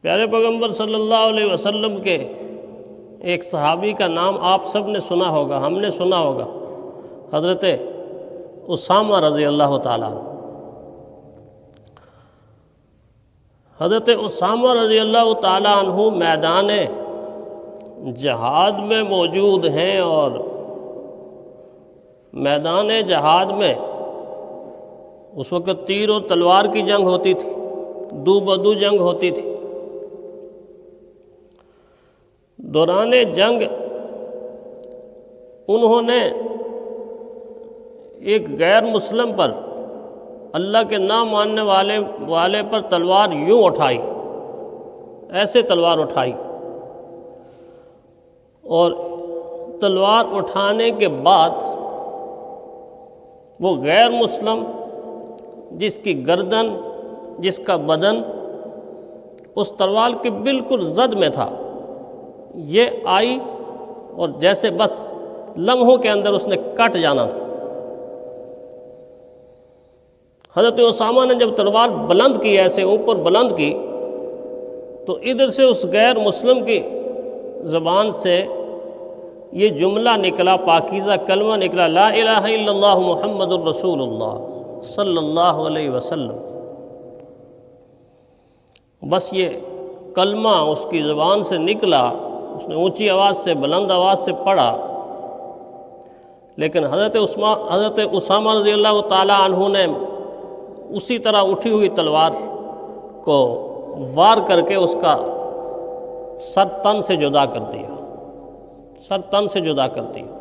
پیارے پیغمبر صلی اللہ علیہ وسلم کے ایک صحابی کا نام آپ سب نے سنا ہوگا، ہم نے سنا ہوگا، حضرت اسامہ رضی اللہ تعالیٰ عنہ۔ حضرت اسامہ رضی اللہ تعالیٰ عنہ میدان جہاد میں موجود ہیں، اور میدان جہاد میں اس وقت تیر اور تلوار کی جنگ ہوتی تھی، دو بدو جنگ ہوتی تھی۔ دوران جنگ انہوں نے ایک غیر مسلم پر، اللہ کے نہ ماننے والے پر تلوار یوں اٹھائی، ایسے تلوار اٹھائی، اور تلوار اٹھانے کے بعد وہ غیر مسلم جس کی گردن، جس کا بدن اس تلوار کے بالکل زد میں تھا، یہ آئی اور جیسے بس لمحوں کے اندر اس نے کٹ جانا تھا۔ حضرت اسامہ نے جب تلوار بلند کی، ایسے اوپر بلند کی، تو ادھر سے اس غیر مسلم کی زبان سے یہ جملہ نکلا، پاکیزہ کلمہ نکلا، لا الہ الا اللہ محمد الرسول اللہ صلی اللہ علیہ وسلم۔ بس یہ کلمہ اس کی زبان سے نکلا، اس نے اونچی آواز سے، بلند آواز سے پڑھا، لیکن حضرت اسامہ رضی اللہ تعالیٰ عنہ نے اسی طرح اٹھی ہوئی تلوار کو وار کر کے اس کا سر تن سے جدا کر دیا، سر تن سے جدا کر دیا۔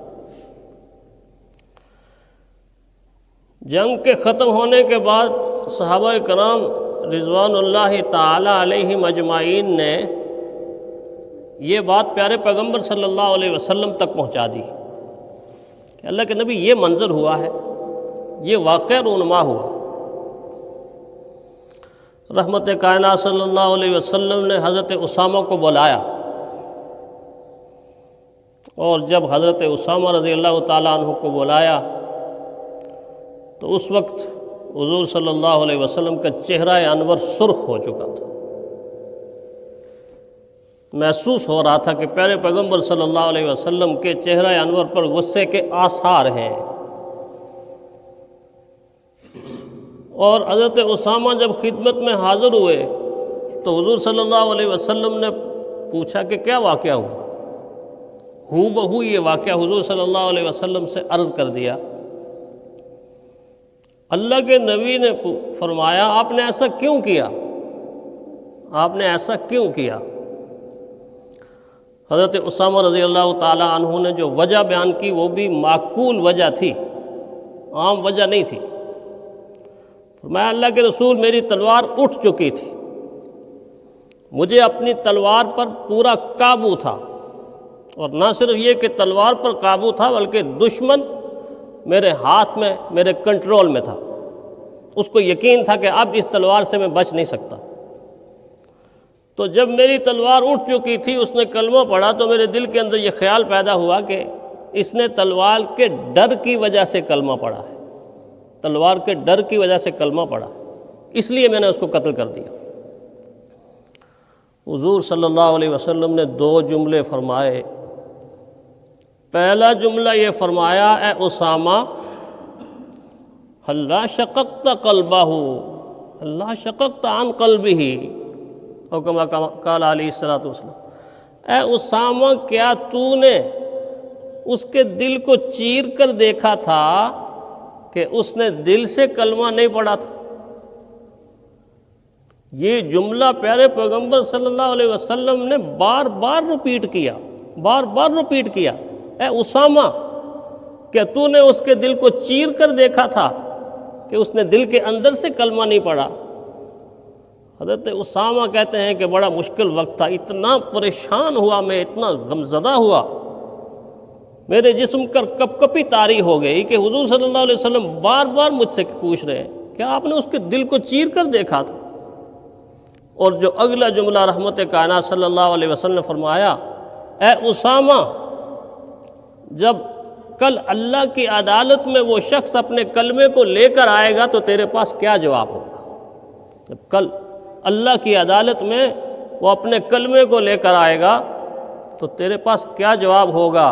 جنگ کے ختم ہونے کے بعد صحابہ کرام رضوان اللہ تعالی علیہم اجمعین نے یہ بات پیارے پیغمبر صلی اللہ علیہ وسلم تک پہنچا دی کہ اللہ کے نبی یہ منظر ہوا ہے، یہ واقعہ رونما ہوا۔ رحمت کائنات صلی اللہ علیہ وسلم نے حضرت اسامہ کو بلایا، اور جب حضرت اسامہ رضی اللہ تعالیٰ عنہ کو بلایا تو اس وقت حضور صلی اللہ علیہ وسلم کا چہرہ انور سرخ ہو چکا تھا۔ محسوس ہو رہا تھا کہ پیارے پیغمبر صلی اللہ علیہ وسلم کے چہرہ انور پر غصے کے آثار ہیں۔ اور حضرت اسامہ جب خدمت میں حاضر ہوئے تو حضور صلی اللہ علیہ وسلم نے پوچھا کہ کیا واقعہ ہوا؟ ہو بہو یہ واقعہ حضور صلی اللہ علیہ وسلم سے عرض کر دیا۔ اللہ کے نبی نے فرمایا، آپ نے ایسا کیوں کیا؟ آپ نے ایسا کیوں کیا؟ حضرت اسامہ رضی اللہ تعالیٰ عنہ نے جو وجہ بیان کی وہ بھی معقول وجہ تھی، عام وجہ نہیں تھی۔ فرمایا، اللہ کے رسول، میری تلوار اٹھ چکی تھی، مجھے اپنی تلوار پر پورا قابو تھا، اور نہ صرف یہ کہ تلوار پر قابو تھا بلکہ دشمن میرے ہاتھ میں، میرے کنٹرول میں تھا۔ اس کو یقین تھا کہ اب اس تلوار سے میں بچ نہیں سکتا۔ تو جب میری تلوار اٹھ چکی تھی، اس نے کلمہ پڑھا، تو میرے دل کے اندر یہ خیال پیدا ہوا کہ اس نے تلوار کے ڈر کی وجہ سے کلمہ پڑھا ہے، تلوار کے ڈر کی وجہ سے کلمہ پڑھا، اس لیے میں نے اس کو قتل کر دیا۔ حضور صلی اللہ علیہ وسلم نے دو جملے فرمائے۔ پہلا جملہ یہ فرمایا، اے اسامہ، ہلا شققت قلبہ، ہلا شققت عن قلبہ، اور کما قال علیہ الصلوۃ والسلام، اے اسامہ، کیا تو نے اس کے دل کو چیر کر دیکھا تھا کہ اس نے دل سے کلمہ نہیں پڑھا تھا؟ یہ جملہ پیارے پیغمبر صلی اللہ علیہ وسلم نے بار بار رپیٹ کیا، بار بار رپیٹ کیا، اے اسامہ، کیا تو نے اس کے دل کو چیر کر دیکھا تھا کہ اس نے دل کے اندر سے کلمہ نہیں پڑھا؟ حضرت اسامہ کہتے ہیں کہ بڑا مشکل وقت تھا، اتنا پریشان ہوا میں، اتنا غمزدہ ہوا، میرے جسم پر کپ کپی طاری ہو گئی کہ حضور صلی اللہ علیہ وسلم بار بار مجھ سے پوچھ رہے ہیں کہ آپ نے اس کے دل کو چیر کر دیکھا تھا؟ اور جو اگلا جملہ رحمت کائنات صلی اللہ علیہ وسلم نے فرمایا، اے اسامہ، جب کل اللہ کی عدالت میں وہ شخص اپنے کلمے کو لے کر آئے گا تو تیرے پاس کیا جواب ہوگا؟ جب کل اللہ کی عدالت میں وہ اپنے کلمے کو لے کر آئے گا تو تیرے پاس کیا جواب ہوگا؟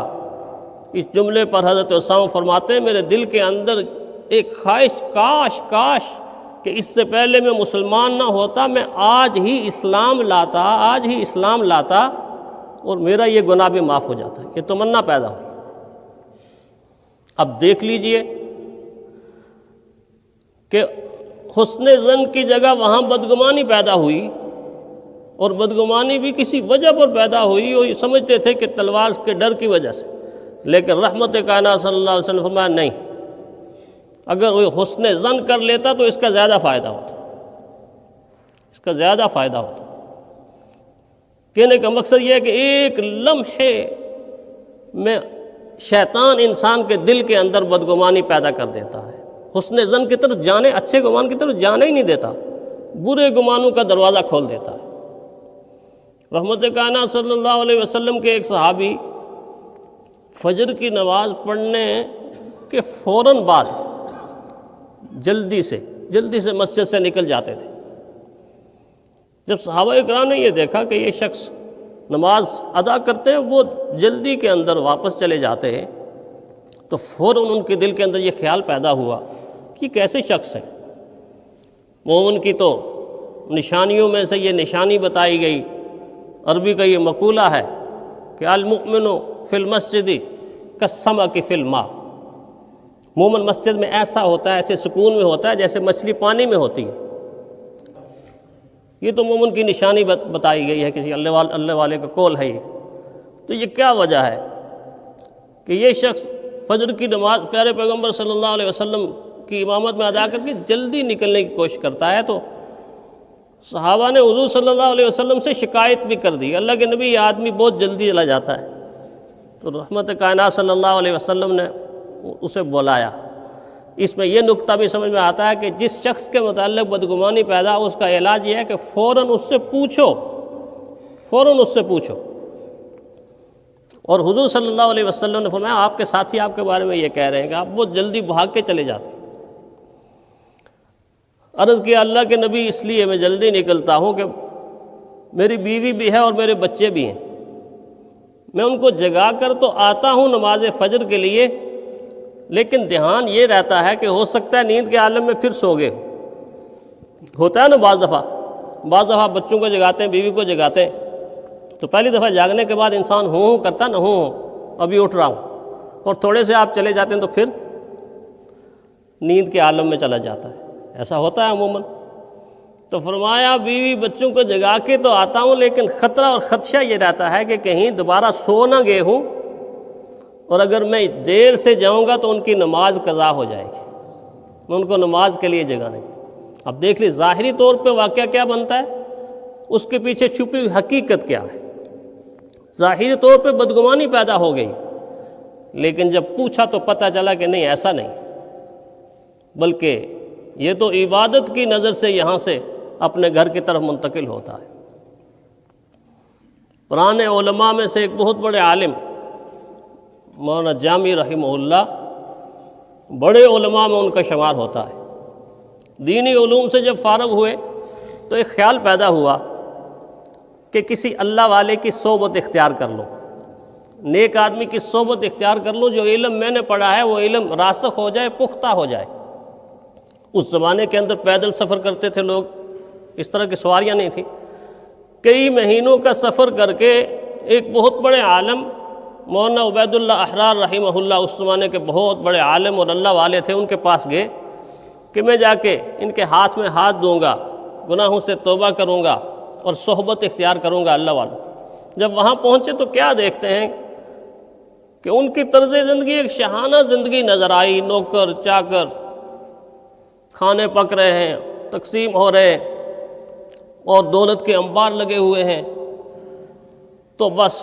اس جملے پر حضرت اسامہ فرماتے ہیں میرے دل کے اندر ایک خواہش، کاش کہ اس سے پہلے میں مسلمان نہ ہوتا، میں آج ہی اسلام لاتا اور میرا یہ گناہ بھی معاف ہو جاتا۔ یہ تمنا پیدا ہوئی۔ اب دیکھ لیجئے کہ حسن ظن کی جگہ وہاں بدگمانی پیدا ہوئی، اور بدگمانی بھی کسی وجہ پر پیدا ہوئی، اور یہ سمجھتے تھے کہ تلوار کے ڈر کی وجہ سے، لیکن رحمت کائنات صلی اللہ علیہ وسلم نے فرمایا نہیں، اگر وہ حسن ظن کر لیتا تو اس کا زیادہ فائدہ ہوتا۔ کہنے کا مقصد یہ ہے کہ ایک لمحے میں شیطان انسان کے دل کے اندر بدگمانی پیدا کر دیتا ہے، حسن ظن کی طرف جانے، اچھے گمان کی طرف جانے ہی نہیں دیتا، برے گمانوں کا دروازہ کھول دیتا ہے۔ رحمت کائنات صلی اللہ علیہ وسلم کے ایک صحابی فجر کی نماز پڑھنے کے فوراً بعد جلدی سے مسجد سے نکل جاتے تھے۔ جب صحابہ اکرام نے یہ دیکھا کہ یہ شخص نماز ادا کرتے ہیں، وہ جلدی کے اندر واپس چلے جاتے ہیں، تو فوراً ان کے دل کے اندر یہ خیال پیدا ہوا کہ کیسے شخص ہیں۔ مومن کی تو نشانیوں میں سے یہ نشانی بتائی گئی، عربی کا یہ مقولہ ہے کہ المؤمن فی المسجد کالسمک فی الماء، مومن مسجد میں ایسا ہوتا ہے، ایسے سکون میں ہوتا ہے جیسے مچھلی پانی میں ہوتی ہے۔ یہ تو مومن کی نشانی بتائی گئی ہے، کسی اللہ والے کا قول ہے یہ۔ تو یہ کیا وجہ ہے کہ یہ شخص فجر کی نماز پیارے پیغمبر صلی اللہ علیہ وسلم کی امامت میں ادا کر کے جلدی نکلنے کی کوشش کرتا ہے؟ تو صحابہ نے حضور صلی اللہ علیہ وسلم سے شکایت بھی کر دی، اللہ کے نبی یہ آدمی بہت جلدی چلا جاتا ہے۔ تو رحمت کائنات صلی اللہ علیہ وسلم نے اسے بلایا۔ اس میں یہ نقطہ بھی سمجھ میں آتا ہے کہ جس شخص کے متعلق بدگمانی پیدا ہو، اس کا علاج یہ ہے کہ فوراً اس سے پوچھو۔ اور حضور صلی اللہ علیہ وسلم نے فرمایا آپ کے ساتھی آپ کے بارے میں یہ کہہ رہے ہیں کہ آپ بہت جلدی بھاگ کے چلے جاتے ہیں۔ عرض کیا اللہ کے نبی اس لیے میں جلدی نکلتا ہوں کہ میری بیوی بھی ہے اور میرے بچے بھی ہیں، میں ان کو جگا کر تو آتا ہوں نماز فجر کے لیے، لیکن دھیان یہ رہتا ہے کہ ہو سکتا ہے نیند کے عالم میں پھر سو گئے ہوتا ہے نا۔ بعض دفعہ بچوں کو جگاتے ہیں، بیوی کو جگاتے ہیں، تو پہلی دفعہ جاگنے کے بعد انسان ہوں کرتا نہ ہوں ابھی اٹھ رہا ہوں، اور تھوڑے سے آپ چلے جاتے ہیں تو پھر نیند کے عالم میں چلا جاتا ہے، ایسا ہوتا ہے عموماً۔ تو فرمایا بیوی بچوں کو جگا کے تو آتا ہوں، لیکن خطرہ اور خدشہ یہ رہتا ہے کہ کہیں دوبارہ سو نہ گئے ہوں، اور اگر میں دیر سے جاؤں گا تو ان کی نماز قضا ہو جائے گی، میں ان کو نماز کے لیے جگانے گا۔ اب دیکھ لی ظاہری طور پہ واقعہ کیا بنتا ہے، اس کے پیچھے چھپی ہوئی حقیقت کیا ہے۔ ظاہری طور پہ بدگمانی پیدا ہو گئی، لیکن جب پوچھا تو پتہ چلا کہ نہیں، ایسا نہیں، بلکہ یہ تو عبادت کی نظر سے یہاں سے اپنے گھر کی طرف منتقل ہوتا ہے۔ پرانے علماء میں سے ایک بہت بڑے عالم مولانا جامی رحمہ اللہ، بڑے علماء میں ان کا شمار ہوتا ہے۔ دینی علوم سے جب فارغ ہوئے تو ایک خیال پیدا ہوا کہ کسی اللہ والے کی صحبت اختیار کر لوں، نیک آدمی کی صحبت اختیار کر لوں، جو علم میں نے پڑھا ہے وہ علم راسخ ہو جائے، پختہ ہو جائے۔ اس زمانے کے اندر پیدل سفر کرتے تھے لوگ، اس طرح کی سواریاں نہیں تھیں۔ کئی مہینوں کا سفر کر کے ایک بہت بڑے عالم مولانا عبید اللہ احرار رحمہ اللہ، اس زمانے کے بہت بڑے عالم اور اللہ والے تھے، ان کے پاس گئے کہ میں جا کے ان کے ہاتھ میں ہاتھ دوں گا، گناہوں سے توبہ کروں گا اور صحبت اختیار کروں گا اللہ والوں۔ جب وہاں پہنچے تو کیا دیکھتے ہیں کہ ان کی طرز زندگی ایک شاہانہ زندگی نظر آئی، نوکر چاکر، کھانے پک رہے ہیں، تقسیم ہو رہے ہیں، اور دولت کے انبار لگے ہوئے ہیں۔ تو بس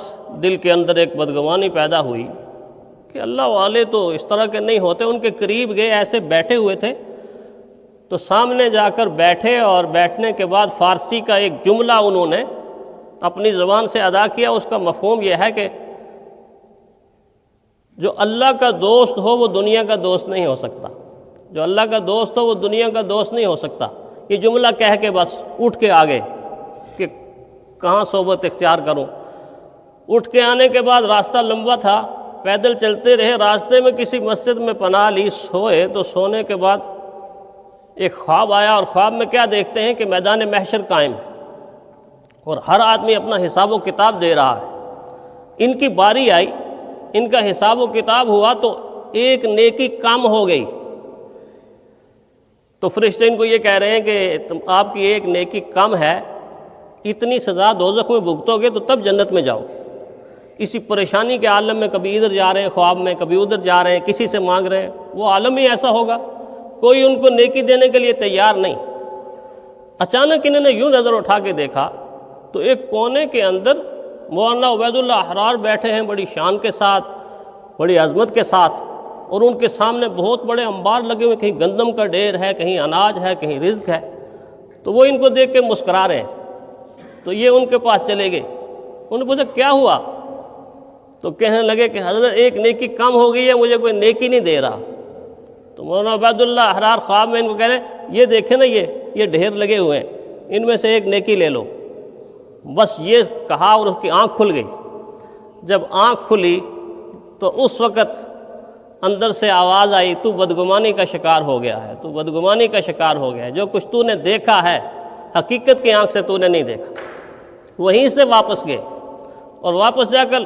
دل کے اندر ایک بدگمانی پیدا ہوئی کہ اللہ والے تو اس طرح کے نہیں ہوتے۔ ان کے قریب گئے، ایسے بیٹھے ہوئے تھے، تو سامنے جا کر بیٹھے، اور بیٹھنے کے بعد فارسی کا ایک جملہ انہوں نے اپنی زبان سے ادا کیا۔ اس کا مفہوم یہ ہے کہ جو اللہ کا دوست ہو وہ دنیا کا دوست نہیں ہو سکتا، جو اللہ کا دوست ہو وہ دنیا کا دوست نہیں ہو سکتا۔ یہ جملہ کہہ کے بس اٹھ کے آگے کہ کہاں صحبت اختیار کروں۔ اٹھ کے آنے کے بعد راستہ لمبا تھا، پیدل چلتے رہے، راستے میں کسی مسجد میں پناہ لی، سوئے تو سونے کے بعد ایک خواب آیا، اور خواب میں کیا دیکھتے ہیں کہ میدان محشر قائم ہے اور ہر آدمی اپنا حساب و کتاب دے رہا ہے۔ ان کی باری آئی، ان کا حساب و کتاب ہوا تو ایک نیکی کم ہو گئی، تو فرشتے ان کو یہ کہہ رہے ہیں کہ آپ کی ایک نیکی کم ہے، اتنی سزا دوزخ میں بھگتو گے تو تب جنت میں جاؤ گے۔ اسی پریشانی کے عالم میں کبھی ادھر جا رہے ہیں خواب میں، کبھی ادھر جا رہے ہیں، کسی سے مانگ رہے ہیں، وہ عالم ہی ایسا ہوگا، کوئی ان کو نیکی دینے کے لیے تیار نہیں۔ اچانک انہوں نے یوں نظر اٹھا کے دیکھا تو ایک کونے کے اندر مولانا عبید اللہ احرار بیٹھے ہیں، بڑی شان کے ساتھ، بڑی عظمت کے ساتھ، اور ان کے سامنے بہت بڑے انبار لگے ہوئے، کہیں گندم کا ڈھیر ہے، کہیں اناج ہے، کہیں رزق ہے۔ تو وہ ان کو دیکھ کے مسکرا رہے ہیں، تو یہ ان کے پاس چلے گئے، انہوں نے پوچھا کیا ہوا؟ تو کہنے لگے کہ حضرت ایک نیکی کم ہو گئی ہے، مجھے کوئی نیکی نہیں دے رہا۔ تو مولانا عبید اللہ احرار خواب میں ان کو کہہ رہے ہیں یہ دیکھیں نا، یہ ڈھیر لگے ہوئے ہیں، ان میں سے ایک نیکی لے لو۔ بس یہ کہا اور اس کی آنکھ کھل گئی۔ جب آنکھ کھلی تو اس وقت اندر سے آواز آئی، تو بدگمانی کا شکار ہو گیا ہے، تو بدگمانی کا شکار ہو گیا ہے، جو کچھ تو نے دیکھا ہے حقیقت کی آنکھ سے تو نے نہیں دیکھا۔ وہیں سے واپس گئے، اور واپس جا کر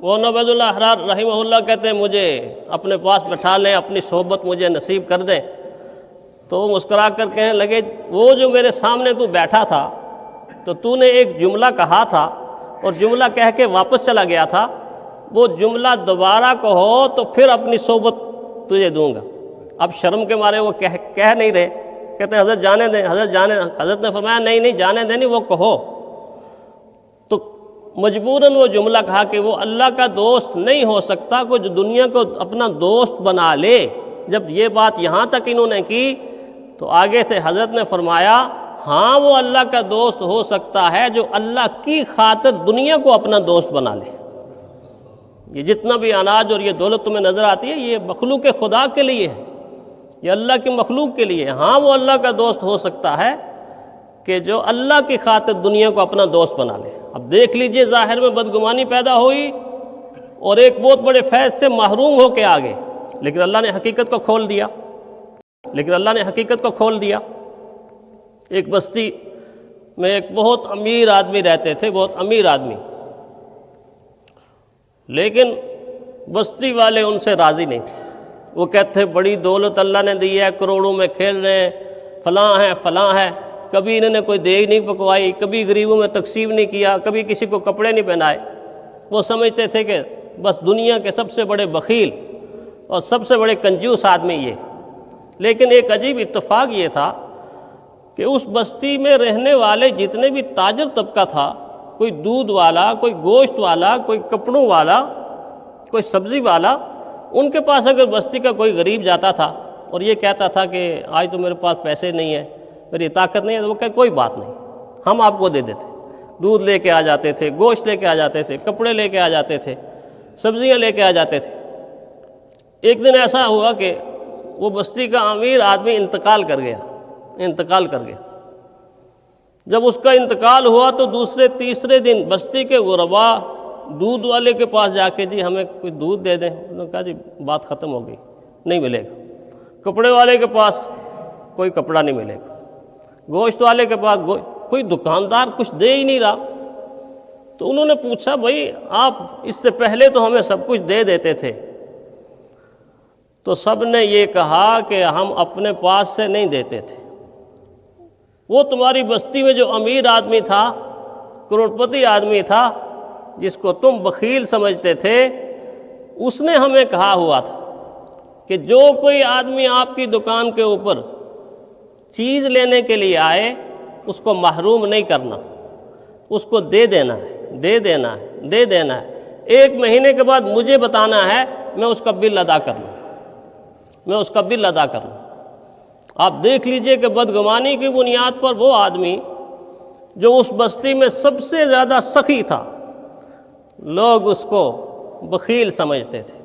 مولانا عبید اللہ احرار رحمہ اللہ کہتے ہیں مجھے اپنے پاس بٹھا لیں، اپنی صحبت مجھے نصیب کر دیں۔ تو وہ مسکرا کر کہنے لگے وہ جو میرے سامنے تو بیٹھا تھا تو تو نے ایک جملہ کہا تھا اور جملہ کہہ کے واپس چلا گیا تھا، وہ جملہ دوبارہ کہو تو پھر اپنی صحبت تجھے دوں گا۔ اب شرم کے مارے وہ کہہ نہیں رہے، کہتے ہیں حضرت جانے دیں، حضرت نے فرمایا نہیں جانے دیں نہیں، وہ کہو۔ تو مجبوراً وہ جملہ کہا کہ وہ اللہ کا دوست نہیں ہو سکتا کوئی جو دنیا کو اپنا دوست بنا لے۔ جب یہ بات یہاں تک انہوں نے کی تو آگے سے حضرت نے فرمایا ہاں وہ اللہ کا دوست ہو سکتا ہے جو اللہ کی خاطر دنیا کو اپنا دوست بنا لے۔ یہ جتنا بھی اناج اور یہ دولت تمہیں نظر آتی ہے یہ مخلوق خدا کے لیے ہے، یہ اللہ کی مخلوق کے لیے ہے۔ ہاں وہ اللہ کا دوست ہو سکتا ہے کہ جو اللہ کی خاطر دنیا کو اپنا دوست بنا لے۔ اب دیکھ لیجئے ظاہر میں بدگمانی پیدا ہوئی اور ایک بہت بڑے فیض سے محروم ہو کے آگے، لیکن اللہ نے حقیقت کو کھول دیا۔ ایک بستی میں ایک بہت امیر آدمی رہتے تھے، بہت امیر آدمی، لیکن بستی والے ان سے راضی نہیں تھے۔ وہ کہتے بڑی دولت اللہ نے دی ہے، کروڑوں میں کھیل رہے ہیں، فلاں ہے، کبھی انہوں نے کوئی دیگ نہیں پکوائی، کبھی غریبوں میں تقسیم نہیں کیا، کبھی کسی کو کپڑے نہیں پہنائے۔ وہ سمجھتے تھے کہ بس دنیا کے سب سے بڑے بخیل اور سب سے بڑے کنجوس آدمی یہ۔ لیکن ایک عجیب اتفاق یہ تھا کہ اس بستی میں رہنے والے جتنے بھی تاجر طبقہ تھا، کوئی دودھ والا، کوئی گوشت والا، کوئی کپڑوں والا، کوئی سبزی والا، ان کے پاس اگر بستی کا کوئی غریب جاتا تھا اور یہ کہتا تھا کہ آج تو میرے پاس پیسے نہیں ہیں، میری طاقت نہیں ہے، تو وہ کہے کوئی بات نہیں، ہم آپ کو دے دیتے۔ دودھ لے کے آ جاتے تھے، گوشت لے کے آ جاتے تھے، کپڑے لے کے آ جاتے تھے، سبزیاں لے کے آ جاتے تھے۔ ایک دن ایسا ہوا کہ وہ بستی کا امیر آدمی انتقال کر گیا۔ جب اس کا انتقال ہوا تو دوسرے تیسرے دن بستی کے غربا دودھ والے کے پاس جا کے جی ہمیں کوئی دودھ دے دیں، انہوں نے کہا جی بات ختم ہو گئی، نہیں ملے گا۔ کپڑے والے کے پاس کوئی کپڑا نہیں ملے گا، گوشت والے کے پاس کوئی دکاندار کچھ دے ہی نہیں رہا۔ تو انہوں نے پوچھا بھائی آپ اس سے پہلے تو ہمیں سب کچھ دے دیتے تھے۔ تو سب نے یہ کہا کہ ہم اپنے پاس سے نہیں دیتے تھے، وہ تمہاری بستی میں جو امیر آدمی تھا، کروڑپتی آدمی تھا، جس کو تم بخیل سمجھتے تھے، اس نے ہمیں کہا ہوا تھا کہ جو کوئی آدمی آپ کی دکان کے اوپر چیز لینے کے لیے آئے اس کو محروم نہیں کرنا، اس کو دے دینا ہے۔ ایک مہینے کے بعد مجھے بتانا ہے، میں اس کا بل ادا کر لوں۔ آپ دیکھ لیجئے کہ بدگمانی کی بنیاد پر وہ آدمی جو اس بستی میں سب سے زیادہ سخی تھا، لوگ اس کو بخیل سمجھتے تھے،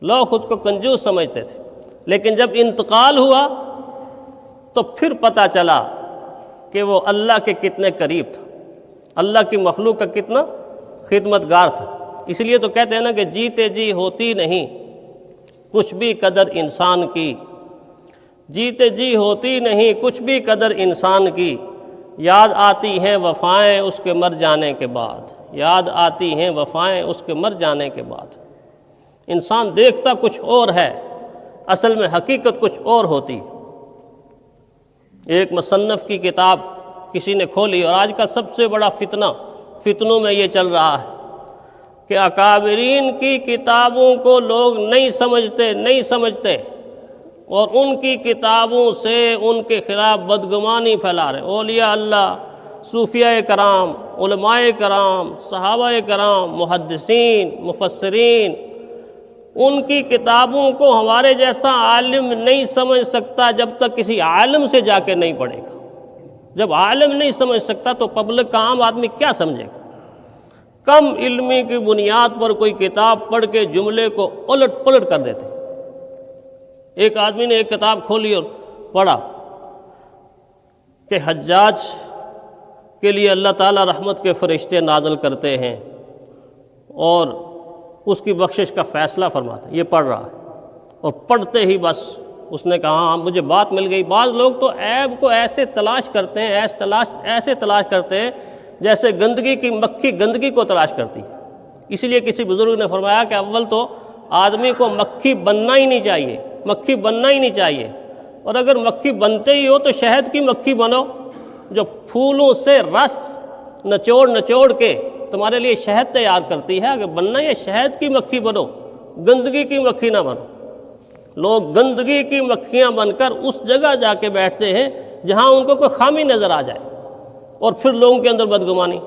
لوگ اس کو کنجوس سمجھتے تھے، لیکن جب انتقال ہوا تو پھر پتہ چلا کہ وہ اللہ کے کتنے قریب تھا۔ اللہ کی مخلوق کا کتنا خدمتگار تھا۔ اس لیے تو کہتے ہیں نا کہ جیتے جی ہوتی نہیں کچھ بھی قدر انسان کی، جیتے جی ہوتی نہیں کچھ بھی قدر انسان کی، یاد آتی ہیں وفائیں اس کے مر جانے کے بعد، یاد آتی ہیں وفائیں اس کے مر جانے کے بعد۔ انسان دیکھتا کچھ اور ہے، اصل میں حقیقت کچھ اور ہوتی ہے۔ ایک مصنف کی کتاب کسی نے کھولی، اور آج کا سب سے بڑا فتنوں میں یہ چل رہا ہے کہ اکابرین کی کتابوں کو لوگ نہیں سمجھتے اور ان کی کتابوں سے ان کے خلاف بدگمانی پھیلا رہے ہیں۔ اولیاء اللہ، صوفیاء کرام، علماء کرام، صحابہ کرام، محدثین، مفسرین، ان کی کتابوں کو ہمارے جیسا عالم نہیں سمجھ سکتا جب تک کسی عالم سے جا کے نہیں پڑھے گا۔ جب عالم نہیں سمجھ سکتا تو پبلک کا عام آدمی کیا سمجھے گا؟ کم علمی کی بنیاد پر کوئی کتاب پڑھ کے جملے کو الٹ پلٹ کر دیتے۔ ایک آدمی نے ایک کتاب کھولی اور پڑھا کہ حجاج کے لیے اللہ تعالیٰ رحمت کے فرشتے نازل کرتے ہیں اور اس کی بخشش کا فیصلہ فرماتے ہیں۔ یہ پڑھ رہا ہے اور پڑھتے ہی بس اس نے کہا ہاں مجھے بات مل گئی۔ بعض لوگ تو عیب کو ایسے تلاش کرتے ہیں، ایسے تلاش کرتے ہیں جیسے گندگی کی مکھی گندگی کو تلاش کرتی ہے۔ اسی لیے کسی بزرگ نے فرمایا کہ اول تو آدمی کو مکھی بننا ہی نہیں چاہیے، اور اگر مکھی بنتے ہی ہو تو شہد کی مکھی بنو جو پھولوں سے رس نچوڑ کے تمہارے لیے شہد تیار کرتی ہے۔ اگر بننا یہ شہد کی مکھی بنو، گندگی کی مکھی نہ بنو۔ لوگ گندگی کی مکھیاں بن کر اس جگہ جا کے بیٹھتے ہیں جہاں ان کو کوئی خامی نظر آ جائے، اور پھر لوگوں کے اندر بدگمانی،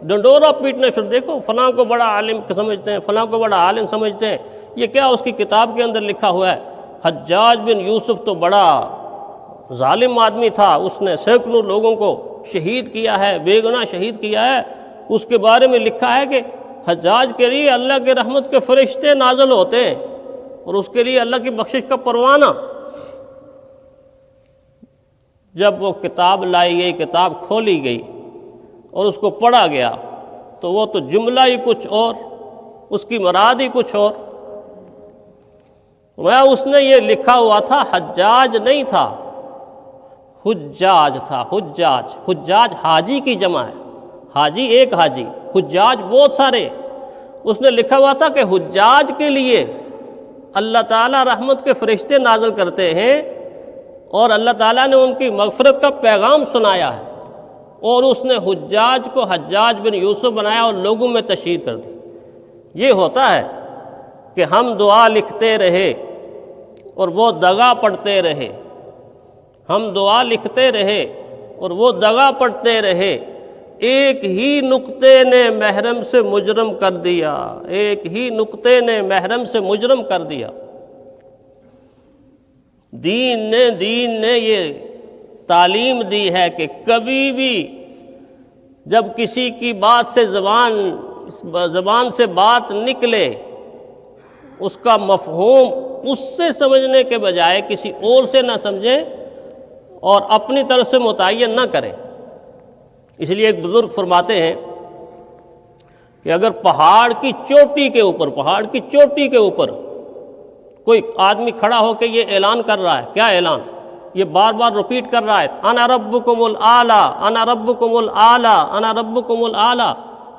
ڈنڈورا پیٹنا شروع۔ دیکھو فلاں کو بڑا عالم سمجھتے ہیں، فلاں کو بڑا عالم سمجھتے ہیں۔ یہ کیا اس کی کتاب کے اندر لکھا ہوا ہے؟ حجاج بن یوسف تو بڑا ظالم آدمی تھا، اس نے سینکڑوں لوگوں کو شہید کیا ہے، بے گناہ شہید کیا ہے۔ اس کے بارے میں لکھا ہے کہ حجاج کے لیے اللہ کے رحمت کے فرشتے نازل ہوتے ہیں اور اس کے لیے اللہ کی بخشش کا پروانہ۔ جب وہ کتاب لائی گئی، کتاب کھولی گئی اور اس کو پڑھا گیا تو وہ تو جملہ ہی کچھ اور، اس کی مراد ہی کچھ اور۔ اس نے یہ لکھا ہوا تھا حجاج نہیں تھا، حجاج تھا۔ حجاج حاجی کی جمع ہے، حاجی ایک حاجی، حجاج بہت سارے۔ اس نے لکھا ہوا تھا کہ حجاج کے لیے اللہ تعالیٰ رحمت کے فرشتے نازل کرتے ہیں اور اللہ تعالیٰ نے ان کی مغفرت کا پیغام سنایا ہے، اور اس نے حجاج کو حجاج بن یوسف بنایا اور لوگوں میں تشہیر کر دی۔ یہ ہوتا ہے کہ ہم دعا لکھتے رہے اور وہ دغا پڑھتے رہے، ہم دعا لکھتے رہے اور وہ دغا پڑھتے رہے، ایک ہی نقطے نے محرم سے مجرم کر دیا، ایک ہی نقطے نے محرم سے مجرم کر دیا۔ دین نے یہ تعلیم دی ہے کہ کبھی بھی جب کسی کی بات سے زبان سے بات نکلے، اس کا مفہوم اس سے سمجھنے کے بجائے کسی اور سے نہ سمجھیں اور اپنی طرف سے متعین نہ کریں۔ اس لیے ایک بزرگ فرماتے ہیں کہ اگر پہاڑ کی چوٹی کے اوپر کوئی آدمی کھڑا ہو کے یہ اعلان کر رہا ہے، کیا اعلان؟ یہ بار بار ریپیٹ کر رہا ہے، انا ربکم الاعلی، انا ربکم الاعلی، انا ربکم الاعلی۔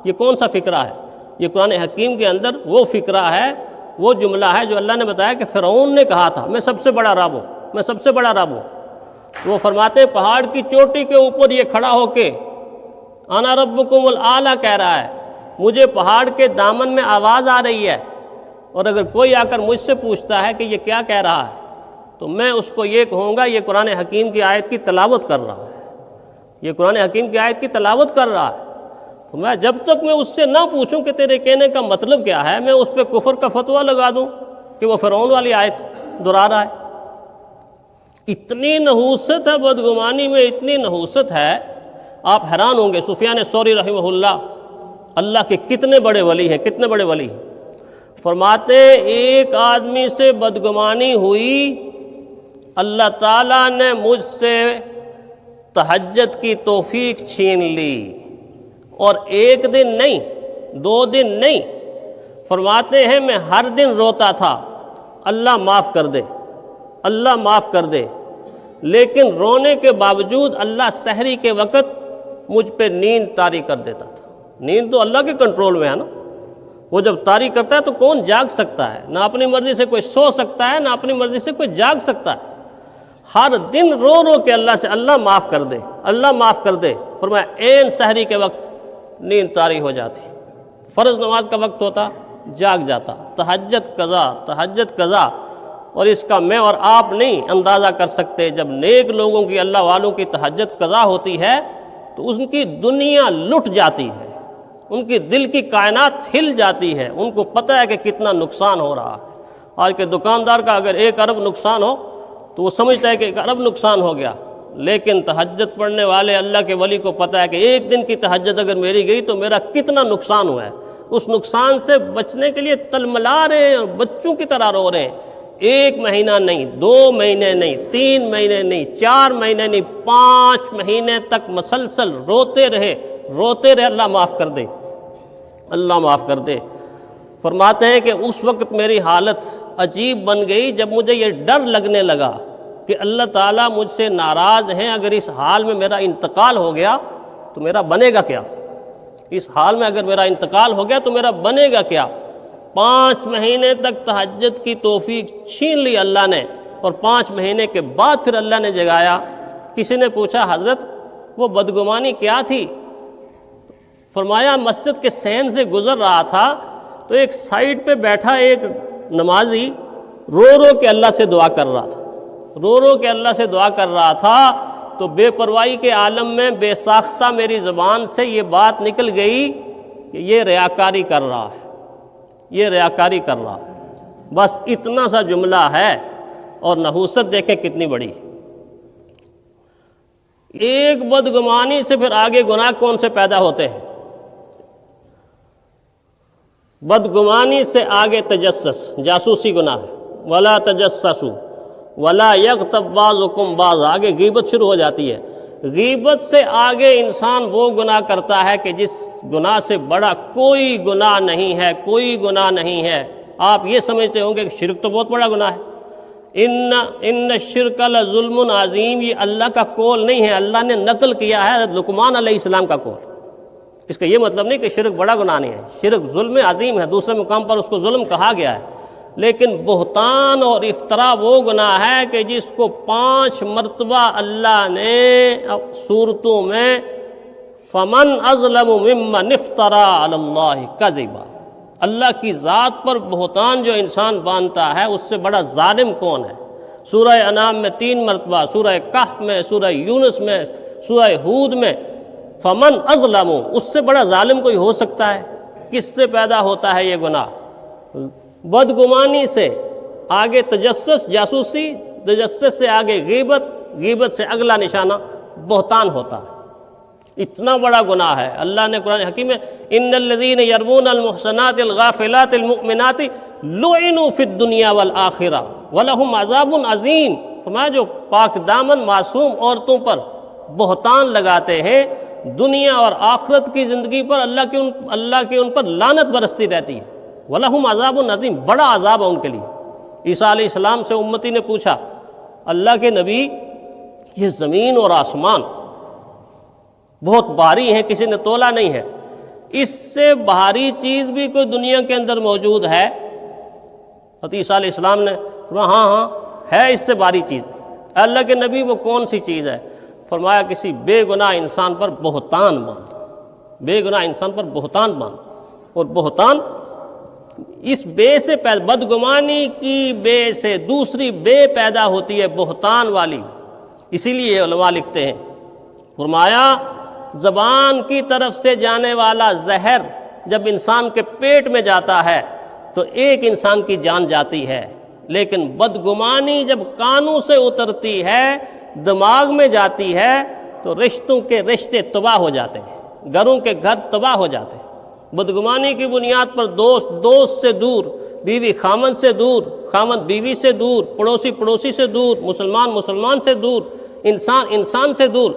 یہ کون سا فقرہ ہے؟ یہ قرآن حکیم کے اندر وہ فقرہ ہے، وہ جملہ ہے جو اللہ نے بتایا کہ فرعون نے کہا تھا میں سب سے بڑا رب ہوں، میں سب سے بڑا رب ہوں۔ وہ فرماتے ہیں پہاڑ کی چوٹی کے اوپر یہ کھڑا ہو کے انا ربکم الاعلی کہہ رہا ہے، مجھے پہاڑ کے دامن میں آواز آ رہی ہے، اور اگر کوئی آ کر مجھ سے پوچھتا ہے کہ یہ کیا کہہ رہا ہے تو میں اس کو یہ کہوں گا یہ قرآن حکیم کی آیت کی تلاوت کر رہا ہے، یہ قرآن حکیم کی آیت کی تلاوت کر رہا ہے۔ تو میں جب تک میں اس سے نہ پوچھوں کہ تیرے کہنے کا مطلب کیا ہے، میں اس پہ کفر کا فتویٰ لگا دوں کہ وہ فرعون والی آیت دہرا رہا ہے۔ اتنی نحوست ہے بدگمانی میں، اتنی نحوست ہے، آپ حیران ہوں گے۔ سفیان ثوری رحمہ اللہ کے کتنے بڑے ولی ہیں، کتنے بڑے ولی ہیں۔ فرماتے ایک آدمی سے بدگمانی ہوئی، اللہ تعالیٰ نے مجھ سے تہجد کی توفیق چھین لی، اور ایک دن نہیں، 2 دن نہیں، فرماتے ہیں میں ہر دن روتا تھا اللہ معاف کر دے، اللہ معاف کر دے، لیکن رونے کے باوجود اللہ سحری کے وقت مجھ پہ نیند طاری کر دیتا تھا۔ نیند تو اللہ کے کنٹرول میں ہے نا، وہ جب طاری کرتا ہے تو کون جاگ سکتا ہے؟ نہ اپنی مرضی سے کوئی سو سکتا ہے، نہ اپنی مرضی سے کوئی جاگ سکتا ہے۔ ہر دن رو رو کے اللہ سے اللہ معاف کر دے، اللہ معاف کر دے۔ فرمایا عین سحری کے وقت نیند طاری ہو جاتی، فرض نماز کا وقت ہوتا جاگ جاتا، تہجد قضا، تہجد قضا۔ اور اس کا میں اور آپ نہیں اندازہ کر سکتے، جب نیک لوگوں کی، اللہ والوں کی تہجد قضا ہوتی ہے تو ان کی دنیا لٹ جاتی ہے، ان کی دل کی کائنات ہل جاتی ہے، ان کو پتہ ہے کہ کتنا نقصان ہو رہا ہے۔ آج کے دکاندار کا اگر 1 ارب نقصان ہو تو وہ سمجھتا ہے کہ 1 ارب نقصان ہو گیا، لیکن تہجد پڑھنے والے اللہ کے ولی کو پتہ ہے کہ ایک دن کی تہجد اگر میری گئی تو میرا کتنا نقصان ہوا ہے۔ اس نقصان سے بچنے کے لیے تلملا رہے ہیں اور بچوں کی طرح رو رہے ہیں۔ 1 مہینہ نہیں، 2 مہینے نہیں، 3 مہینے نہیں، 4 مہینے نہیں، 5 مہینے تک مسلسل روتے رہے، روتے رہے اللہ معاف کر دے، اللہ معاف کر دے۔ فرماتے ہیں کہ اس وقت میری حالت عجیب بن گئی جب مجھے یہ ڈر لگنے لگا کہ اللہ تعالیٰ مجھ سے ناراض ہیں، اگر اس حال میں میرا انتقال ہو گیا تو میرا بنے گا کیا؟ اس حال میں اگر میرا انتقال ہو گیا تو میرا بنے گا کیا؟ 5 مہینے تک تہجد کی توفیق چھین لی اللہ نے، اور 5 مہینے کے بعد پھر اللہ نے جگایا۔ کسی نے پوچھا حضرت وہ بدگمانی کیا تھی؟ فرمایا مسجد کے صحن سے گزر رہا تھا تو ایک سائیڈ پہ بیٹھا ایک نمازی رو رو کے اللہ سے دعا کر رہا تھا، رو رو کے اللہ سے دعا کر رہا تھا، تو بے پرواہی کے عالم میں بے ساختہ میری زبان سے یہ بات نکل گئی کہ یہ ریاکاری کر رہا ہے، یہ ریاکاری کر رہا ہے۔ بس اتنا سا جملہ ہے، اور نحوست دیکھیں کتنی بڑی۔ ایک بدگمانی سے پھر آگے گناہ کون سے پیدا ہوتے ہیں؟ بدگمانی سے آگے تجسس، جاسوسی گناہ ہے۔ ولا تجسسوا ولا یغتب بعضکم بعضا، آگے غیبت شروع ہو جاتی ہے۔ غیبت سے آگے انسان وہ گناہ کرتا ہے کہ جس گناہ سے بڑا کوئی گناہ نہیں ہے، کوئی گناہ نہیں ہے۔ آپ یہ سمجھتے ہوں گے کہ شرک تو بہت بڑا گناہ ہے۔ ان الشرک لظلم عظیم، یہ اللہ کا قول نہیں ہے، اللہ نے نقل کیا ہے حضرت لقمان علیہ السلام کا قول۔ اس کا یہ مطلب نہیں کہ شرک بڑا گناہ نہیں ہے، شرک ظلم عظیم ہے، دوسرے مقام پر اس کو ظلم کہا گیا ہے۔ لیکن بہتان اور افطرا وہ گناہ ہے کہ جس کو 5 مرتبہ اللہ نے سورتوں میں فمن اظلم ممن افترى علی اللہ کذبا، اللہ کی ذات پر بہتان جو انسان باندھتا ہے اس سے بڑا ظالم کون ہے؟ سورہ انعام میں 3 مرتبہ، سورہ کہف میں، سورہ یونس میں، سورہ ہود میں فمن اظلم، اس سے بڑا ظالم کوئی ہو سکتا ہے؟ کس سے پیدا ہوتا ہے یہ گناہ؟ بدگمانی سے آگے تجسس، جاسوسی، تجسس سے آگے غیبت، غیبت سے اگلا نشانہ بہتان ہوتا ہے۔ اتنا بڑا گناہ ہے۔ اللہ نے قرآن حکیم میں ان الذین یرمون المحصنات الغافلات المؤمنات لعنوا فی الدنیا والآخرہ ولہم عذاب عظیم۔ فرمایا جو پاک دامن معصوم عورتوں پر بہتان لگاتے ہیں، دنیا اور آخرت کی زندگی پر اللہ کی ان پر لعنت برستی رہتی ہے۔ وَلَهُمْ عَذَابٌ عَظِيمٌ، بڑا عذاب ہے ان کے لیے۔ عیسیٰ علیہ السلام سے امتی نے پوچھا اللہ کے نبی یہ زمین اور آسمان بہت بھاری ہیں، کسی نے تولا نہیں ہے، اس سے بھاری چیز بھی کوئی دنیا کے اندر موجود ہے؟ حضرت عیسیٰ علیہ السلام نے فرمایا ہاں ہے اس سے بھاری چیز۔ اللہ کے نبی وہ کون سی چیز ہے؟ فرمایا کسی بے گناہ انسان پر بہتان باندھا، بے گناہ انسان پر بہتان باندھا۔ اور بہتان اس بے سے بدگمانی کی بے سے دوسری بے پیدا ہوتی ہے، بہتان والی۔ اسی لیے علماء لکھتے ہیں، فرمایا زبان کی طرف سے جانے والا زہر جب انسان کے پیٹ میں جاتا ہے تو ایک انسان کی جان جاتی ہے، لیکن بدگمانی جب کانوں سے اترتی ہے، دماغ میں جاتی ہے، تو رشتوں کے رشتے تباہ ہو جاتے ہیں، گھروں کے گھر تباہ ہو جاتے ہیں۔ بدگمانی کی بنیاد پر دوست سے دور، بیوی خامند سے دور، خامند بیوی سے دور، پڑوسی سے دور، مسلمان سے دور، انسان سے دور،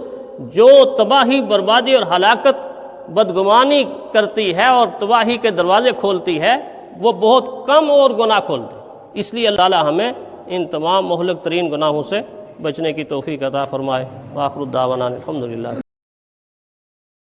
جو تباہی، بربادی اور ہلاکت بدگمانی کرتی ہے اور تباہی کے دروازے کھولتی ہے، وہ بہت کم اور گناہ کھولتی ہے۔ اس لیے اللہ تعالیٰ ہمیں ان تمام مہلک ترین گناہوں سے بچنے کی توفیق عطا فرمائے۔ وآخر الدعوانا الحمدللہ۔